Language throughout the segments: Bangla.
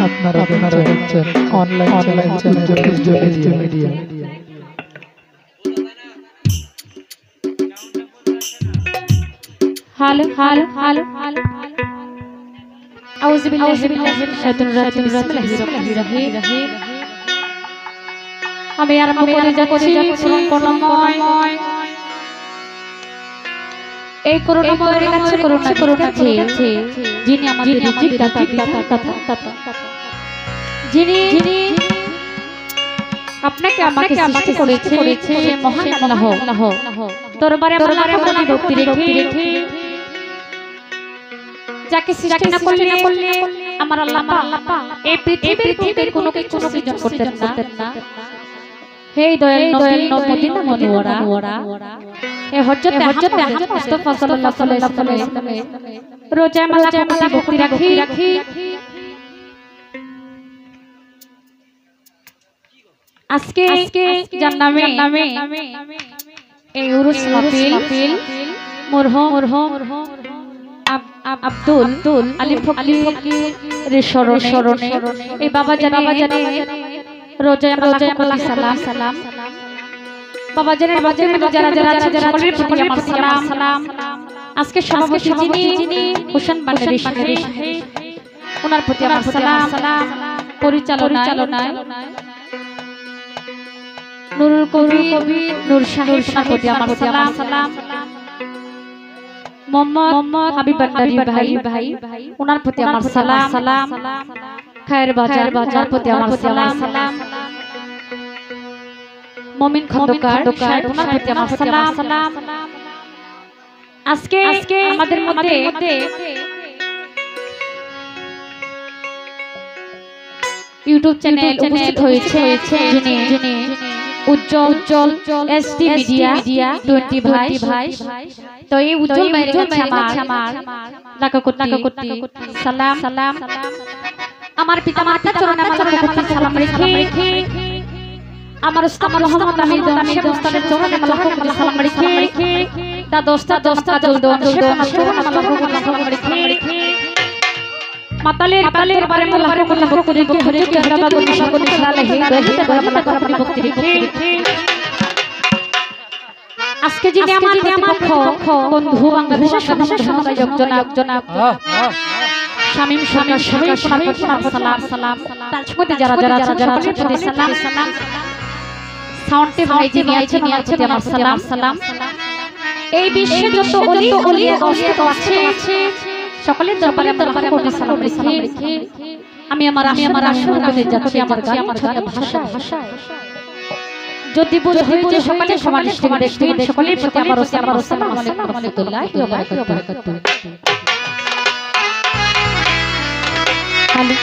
আপনারা দেখছেন অনলাইন চ্যানেল মিডিয়া। हालो हालो हालो हालो आउज़ु बिल्लाहि मिनश शैतानिर रजीम बिस्मिल्लाहिर रहमानिर रहीम। আমি আরম্ভ করে যাচ্ছি করুণাময় এই করুণাময়ের কাছে করুণা চেয়ে যিনি আমাদের রিজিক দাতা যিনি আপনাকে আমাকে সৃষ্টি করেছে সে মহান আল্লাহ দরবারে আমরা ভক্তি রেখে যাকে সৃষ্টি না করলে আমার আল্লাহ পাক এই পৃথিবীর কোনো কিছু সৃজন করতেন না। হে দয়াল নবী মদিনা মুনওয়ারা হে হযরত আহমদ মুস্তাফা সাল্লাল্লাহু আলাইহি ওয়াসাল্লাম রোজা মালা ভক্তি রাখি আজকে যার নামে এই উরুস মাহফিল মরহুম আব্দুল আলী ফকিরের স্মরণে এই বাবা জানে রোজা মালা সালাম বাবা জানে যারা সকলের প্রতি আমার সালাম। আজকে সভাপতি যিনি হোসেন বান্দারি সাহেব ওনার প্রতি আমার সালাম। পরিচালনায় নুরুল কবির নূর সাহেব ওনার প্রতি আমার সালাম। মোহাম্মদ হাবিব বান্দারি ভাই ওনার প্রতি আমার সালাম। খায়ের বাজার প্রতি আমার সালাম। মুমিন খন্দকার ওনার প্রতি আমার সালাম। আজকে আমাদের মধ্যে ইউটিউব চ্যানেল উপস্থিত হয়েছে যিনি উজ্জ্বল এসটি মিডিয়া 20 ভাই। তো এই উজ্জ্বল ভাইয়ের কাছে আমার লাখ কোটি সালাম। আমার পিতামাতার চরণে আমার লাখ কোটি সালাম রেখে আমার উস্তাদ মোহাম্মদ আমির উস্তাদের চরণে আমার লাখ কোটি সালাম রেখে দোস্তা কাজল আমার চরণে আমার লাখ কোটি সালাম রেখে মাতালের বারে আমার লাখ কোটি ভক্তি রেখে হারাবাদ সকল সালাহি রহিতে আমার লাখ কোটি ভক্তি রেখে আজকে যিনি আমার পক্ষ বন্ধু বাংলাদেশের সদস্য জনাব শামীম সবাই সালাম। তার সাথে যারা সালাম সাউন্ডে ভাই যিনি আছেন আমার সালাম। এই বিশ্বে যত অলি অবস্থিত আছে সকলের দরবারে কোটি সালাম রেখে আমি আমার আশীর্বাদ যাচ্ছি আমার ভাষায় যদি বুঝ হয়েছে সকলে সমান দেখবেন সকলের প্রতি আমার আসসালামু আলাইকুম ওয়া রাহমাতুল্লাহি ওয়া বারাকাতুহু।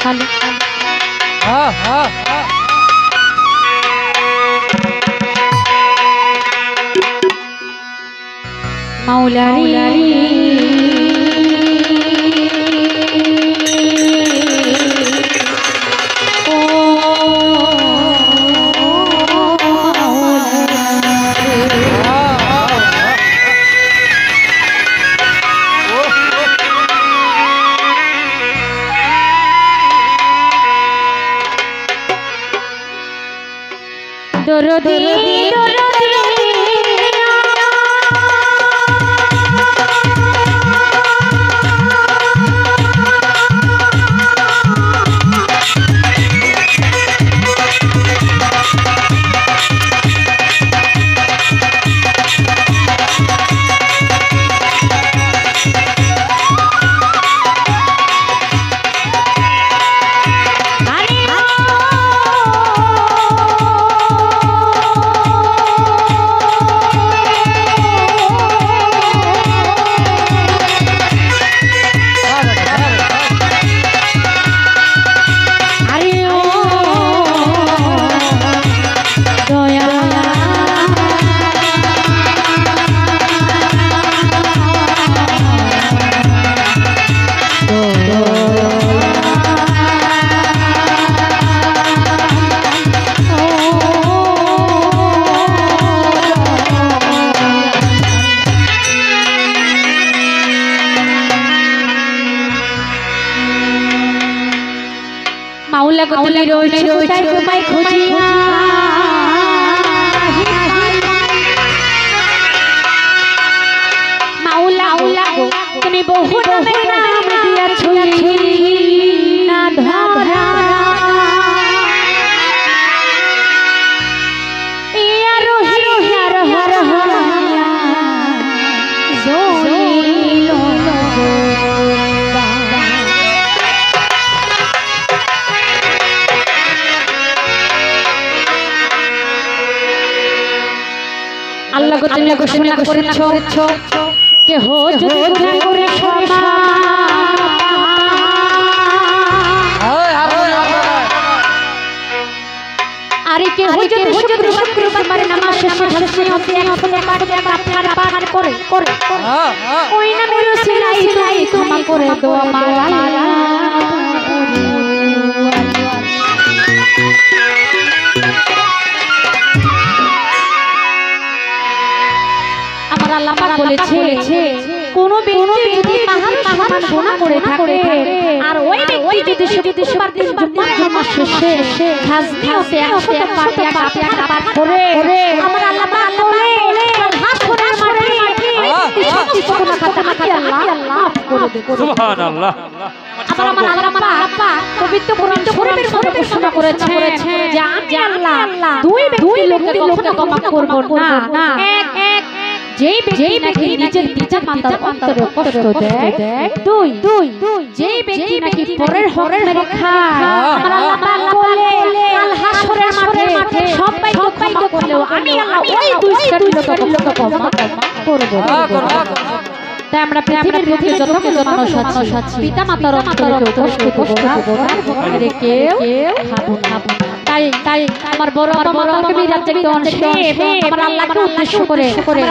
খালি মাওলারি দরদি আউলা গো তুমি রইলে কোথায় তোমায় খুঁজিয়া মাওলা গো তুমি বহু নামে নাম দিয়াছ না ধরা ইয়া রোহি হর হর হর জোইলো আল্লাহ গো তুমি ঘোষণা করেছো কে হো যদি গুনাহ করে ক্ষমা আরে কে হো যদি শুকর তোমার নামাজ শেষে শেষে হতে একসাথে পাঠ করে ওই নামের সিলাই তুমি ক্ষমা করে দাও মাওলা আল্লাহ পাক বলেছে কোন ব্যক্তি যদি পাহাড় সমান গুনাহ করে থাকে আর ওই ব্যক্তি যদি শুক্রবার দিন জুম্মার শেষে খাজনিতে 100 পাঠ করে আমার আল্লাহ পাক বলে হাত ধরে মারে সত্যি গুনাহ খাতা আল্লাহ মাফ করে দেবে সুবহানাল্লাহ। আবার আমার আল্লাহ পাক পবিত্র কোরআন শরীফের মধ্যে ঘোষণা করেছে যে আমি আল্লাহ দুই লোককে কখনো ক্ষমা করব না এক যেই ব্যক্তি নিজের পিতা মাতার অন্তরে কষ্ট দেয় দুই যেই ব্যক্তি নাকি পরের হক মেরে খায় আমার আল্লাহ পাক বলে কাল হাসরের মাঠে সবাই ক্ষমা করলেও আমি আল্লাহ ওই দুই শ্রেণীর লোককে ক্ষমা করব। তাই আমরা পৃথিবীর বুকে যতগুলো মানুষ আছি পিতা মাতার অন্তরে কষ্ট দেব না মেরে কেউ খাবো না। তাই আমার বড় কবির রাজ্যের অংশে আমার আল্লাহকে উদ্দেশ্য করে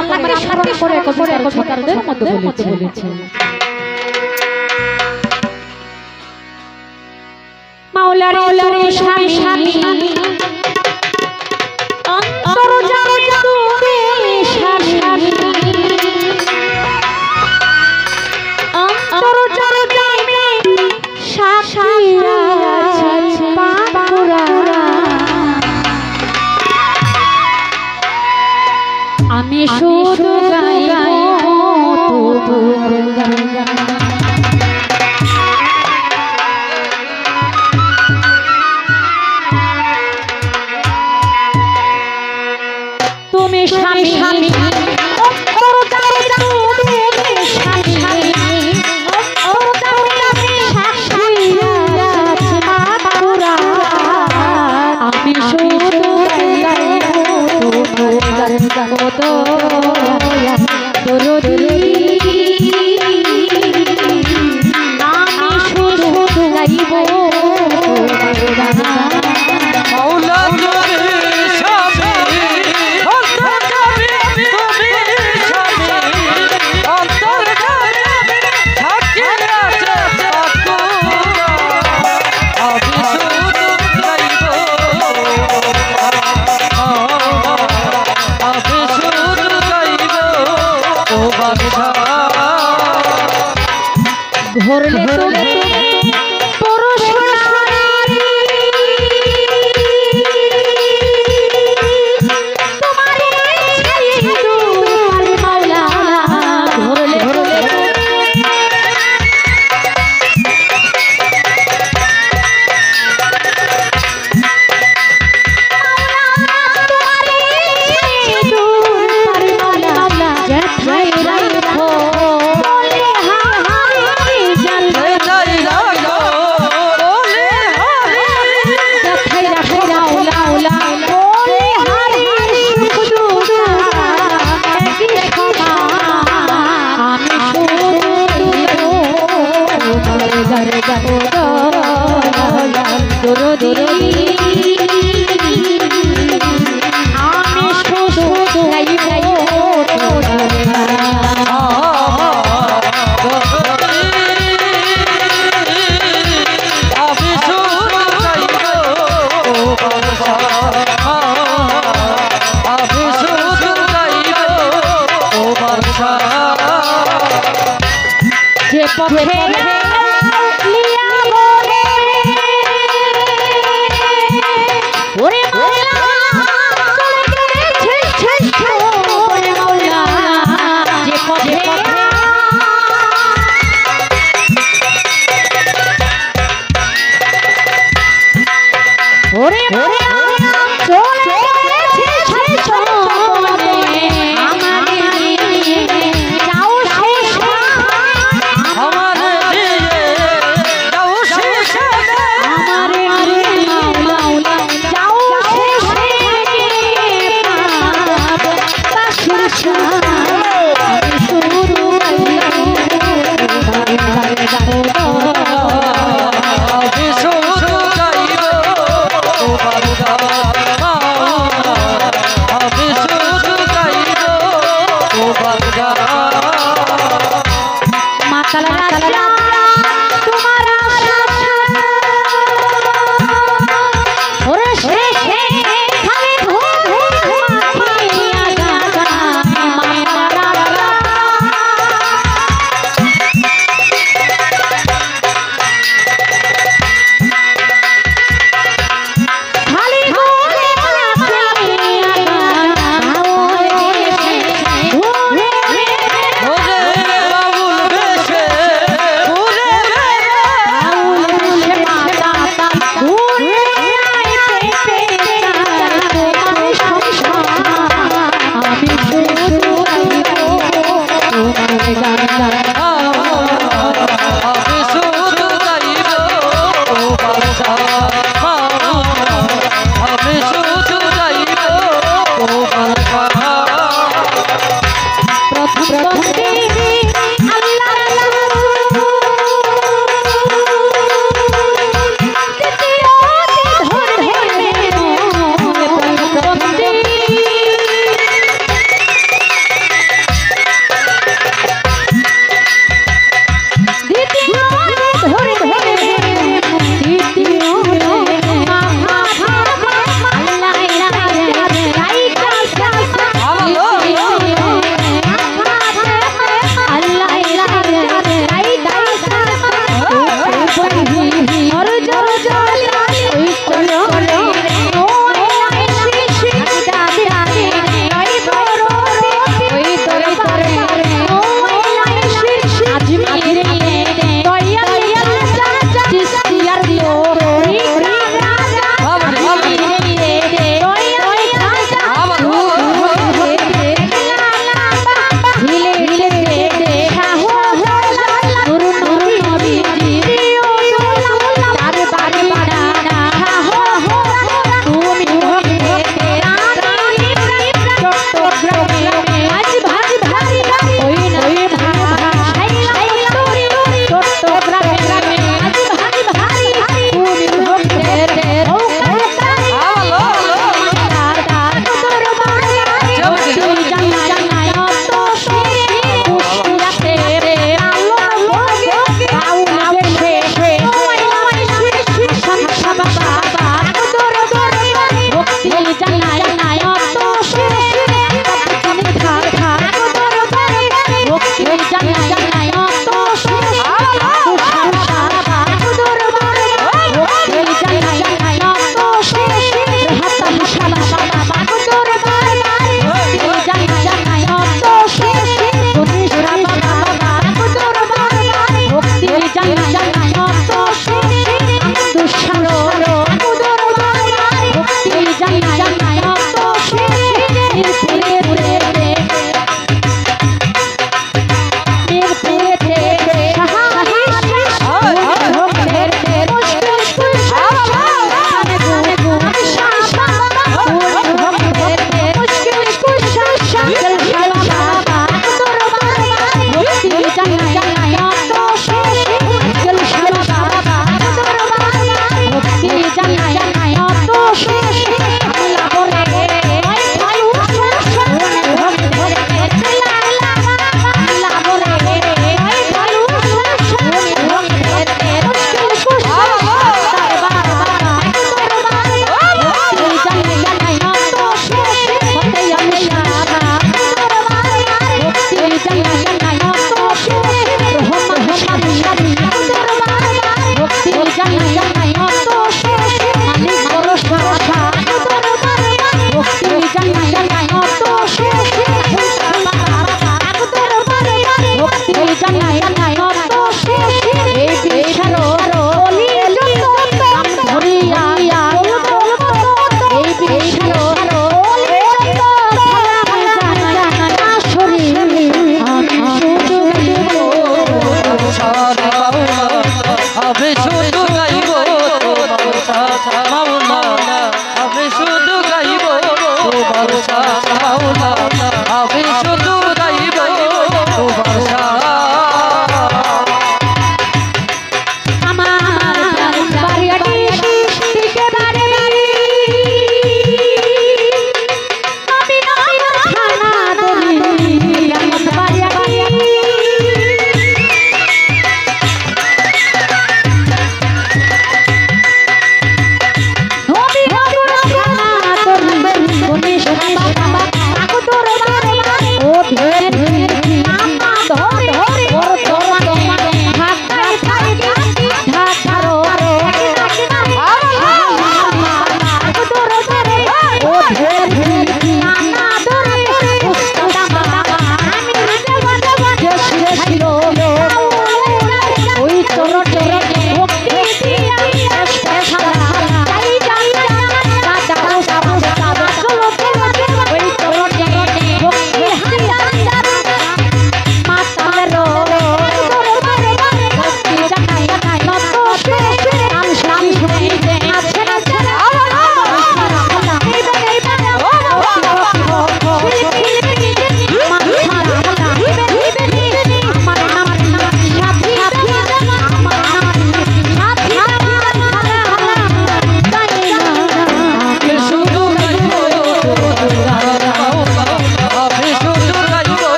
আমার আল্লাহকে স্মরণ করে কবিতাদের মধ্যে বলেছে মাওলারে স্বামী অন্তর জানো তুমি স্বামী অন্তর জানো তুমি সাক্ষী আছে পাপুরা আমি শুধু গাইব তোর গান তুমি স্বামী তোর গান তুমি স্বামী তোর গান সাক্ষী আছে পাপুরা আমি শুধু গাইব তোর গান ঘুরলে তুমি পুরুষ নারী তোমার ইচ্ছাই তোমার মাওলা ঘুরলে যে পথে লিয়া বলে কালারা